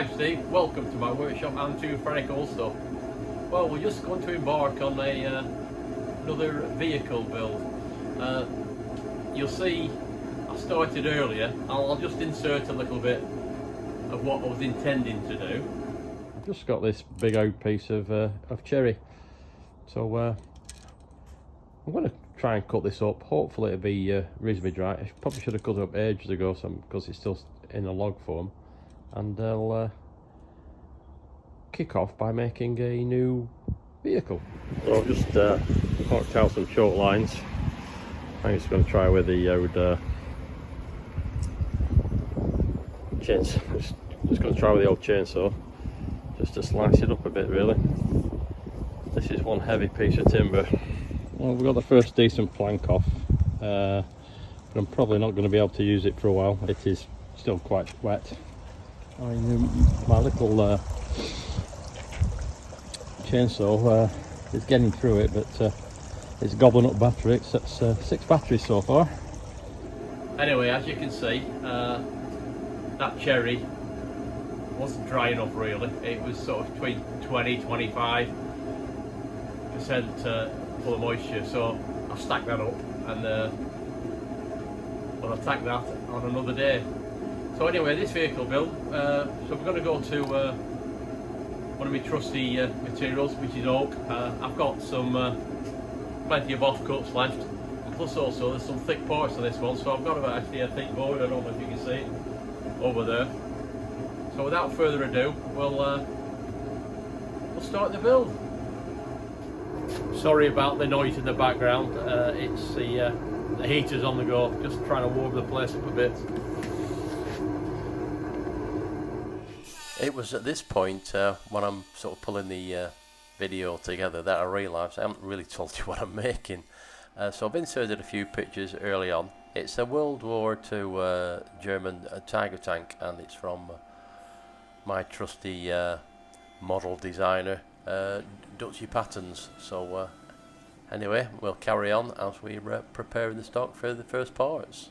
I'm Steve, welcome to my workshop and to Ferric also. Well, we're just going to embark on another vehicle build. You'll see I started earlier. I'll just insert a little bit of what I was intending to do. I've just got this big old piece of cherry, so I'm going to try and cut this up. Hopefully it'll be reasonably dry. I probably should have cut it up ages ago because it's still in a log form. And I'll kick off by making a new vehicle. So I've just marked out some short lines. I'm just going to try with the old chainsaw. Just going to try with the old chainsaw, just to slice it up a bit really. This is one heavy piece of timber. Well, we've got the first decent plank off, but I'm probably not going to be able to use it for a while. It is still quite wet. My little chainsaw is getting through it, but it's gobbling up batteries. That's 6 batteries so far. Anyway, as you can see, that cherry wasn't dry enough really. It was sort of between 20-25% full of moisture, so I've stacked that up and I'll attack that on another day. So anyway, this vehicle build, so we're going to go to one of my trusty materials, which is oak. I've got some plenty of offcuts left, plus also there's some thick parts on this one, so I've got actually a thick board. I don't know if you can see it over there. So without further ado, we'll start the build. Sorry about the noise in the background. It's the heater's on the go, just trying to warm the place up a bit. It was at this point when I'm sort of pulling the video together that I realised I haven't really told you what I'm making. So I've inserted a few pictures early on. It's a World War II German Tiger tank, and it's from my trusty model designer, Dutchy Patterns. So anyway, we'll carry on as we prepare the stock for the first parts.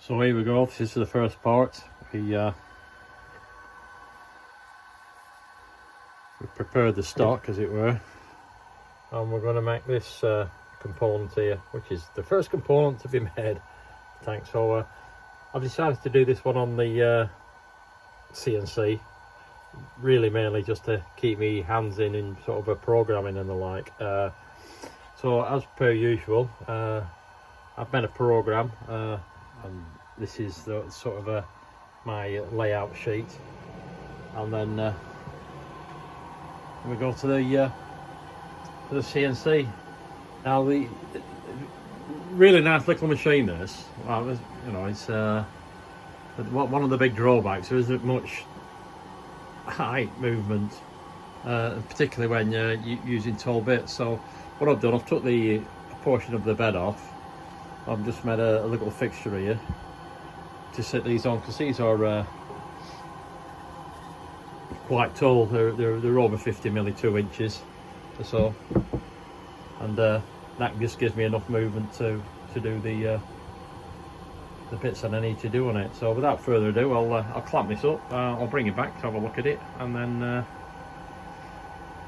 So here we go, this is the first part. We prepared the stock, as it were, and we're going to make this component here, which is the first component to be made. Thanks. So I've decided to do this one on the CNC, really mainly just to keep me hands in sort of a programming and the like. So as per usual, I've made a program. And this is the sort of my layout sheet, and then we go to the CNC. Now the really nice little machine. This, well, you know, it's one of the big drawbacks. There isn't much height movement, particularly when you're using tall bits. So what I've done, I've took a portion of the bed off. I've just made a little fixture here to sit these on, because these are quite tall. They're over 50 mm, 2 inches or so, and that just gives me enough movement to do the bits that I need to do on it. So without further ado, I'll clamp this up. I'll bring it back to have a look at it, and then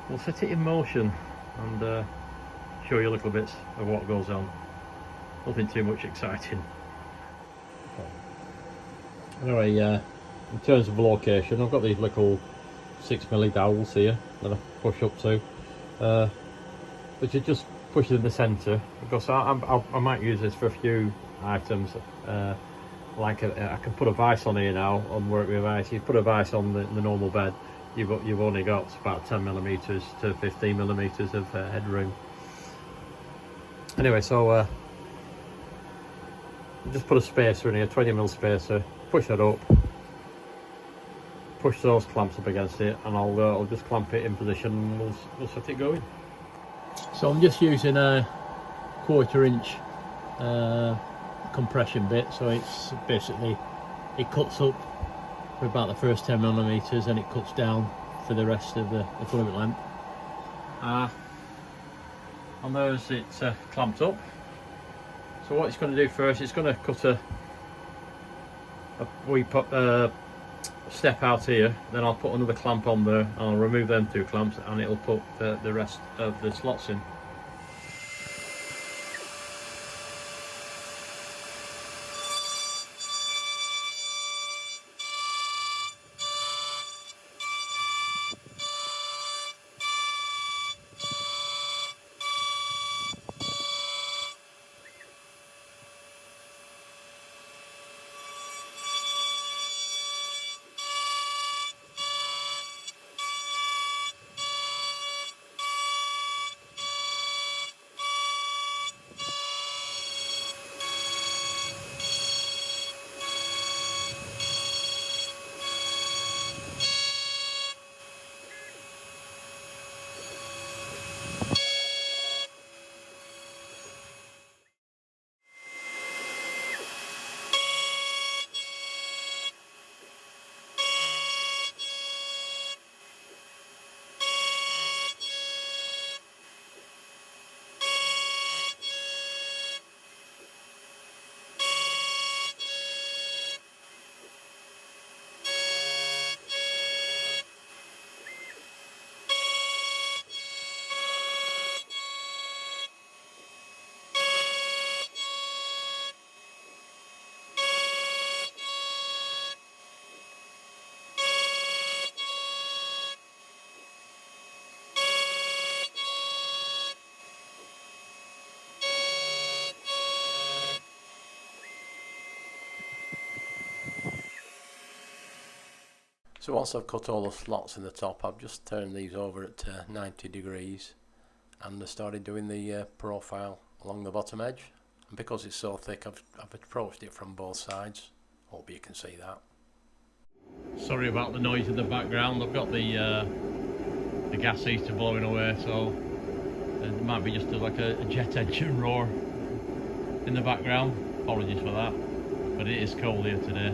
we'll set it in motion and show you little bits of what goes on. Nothing too much exciting. Anyway, in terms of location, I've got these little 6mm dowels here that I push up to, which are just pushed in the centre, because I might use this for a few items. Like I can put a vise on here now, on work with vise. You put a vise on the normal bed, you've only got about 10mm to 15mm of headroom. Anyway, so just put a spacer in here, 20mm spacer, push that up, push those clamps up against it, and I'll just clamp it in position and we'll set it going. So I'm just using a 1/4 inch compression bit, so it's basically, it cuts up for about the first 10 millimeters and it cuts down for the rest of the filament length. On those it's clamped up. So what it's going to do first, it's going to cut a step out here, then I'll put another clamp on there and I'll remove them 2 clamps and it'll put the rest of the slots in. So once I've cut all the slots in the top, I've just turned these over at 90 degrees and I started doing the profile along the bottom edge. And because it's so thick, I've approached it from both sides. Hope you can see that. Sorry about the noise in the background. I've got the gas heater blowing away, so it might be just like a jet engine roar in the background. Apologies for that, but it is cold here today.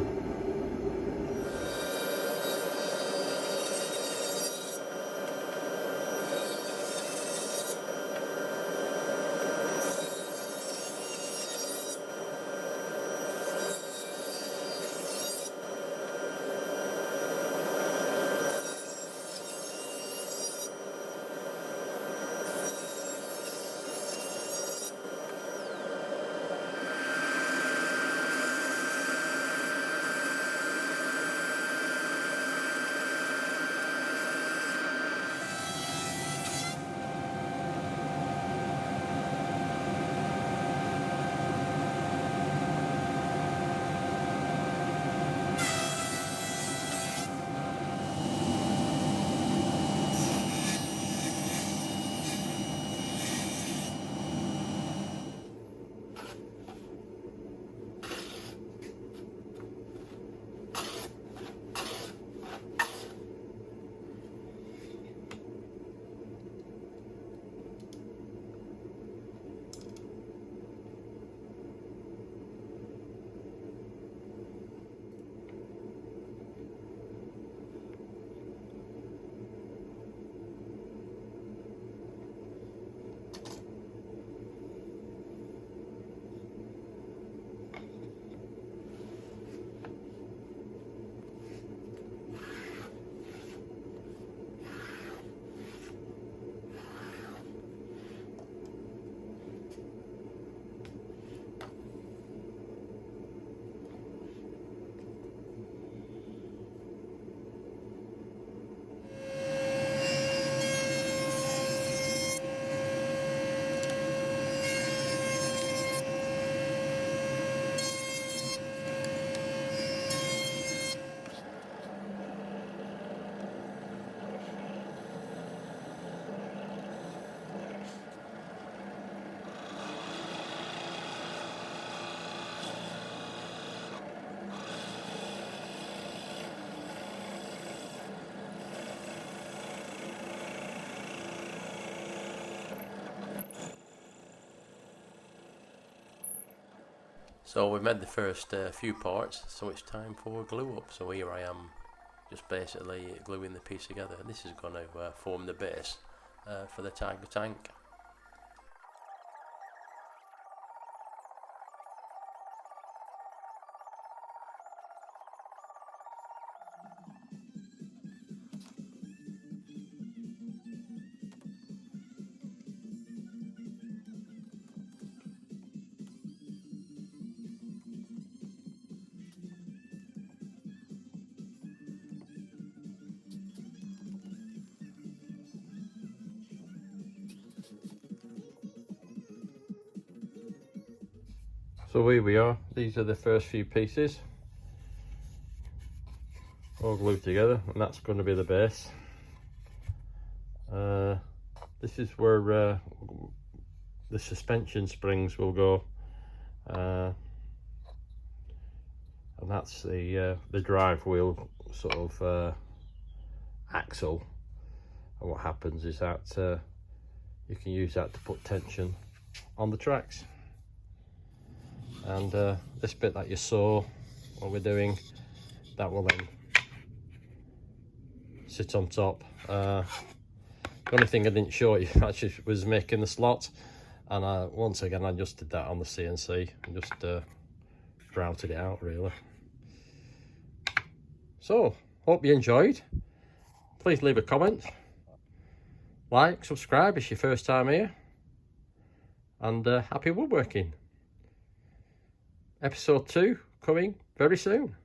So we've made the first few parts, so it's time for glue up. So here I am, just basically gluing the piece together. This is going to form the base for the Tiger tank. So here we are, these are the first few pieces all glued together, and that's going to be the base. This is where the suspension springs will go, and that's the drive wheel sort of axle, and what happens is that you can use that to put tension on the tracks. And this bit that you saw what we're doing, that will then sit on top. The only thing I didn't show you actually was making the slot, and once again I just did that on the CNC and just grouted it out really. So hope you enjoyed. Please leave a comment, like, subscribe if it's your first time here, and happy woodworking. Episode 2 coming very soon.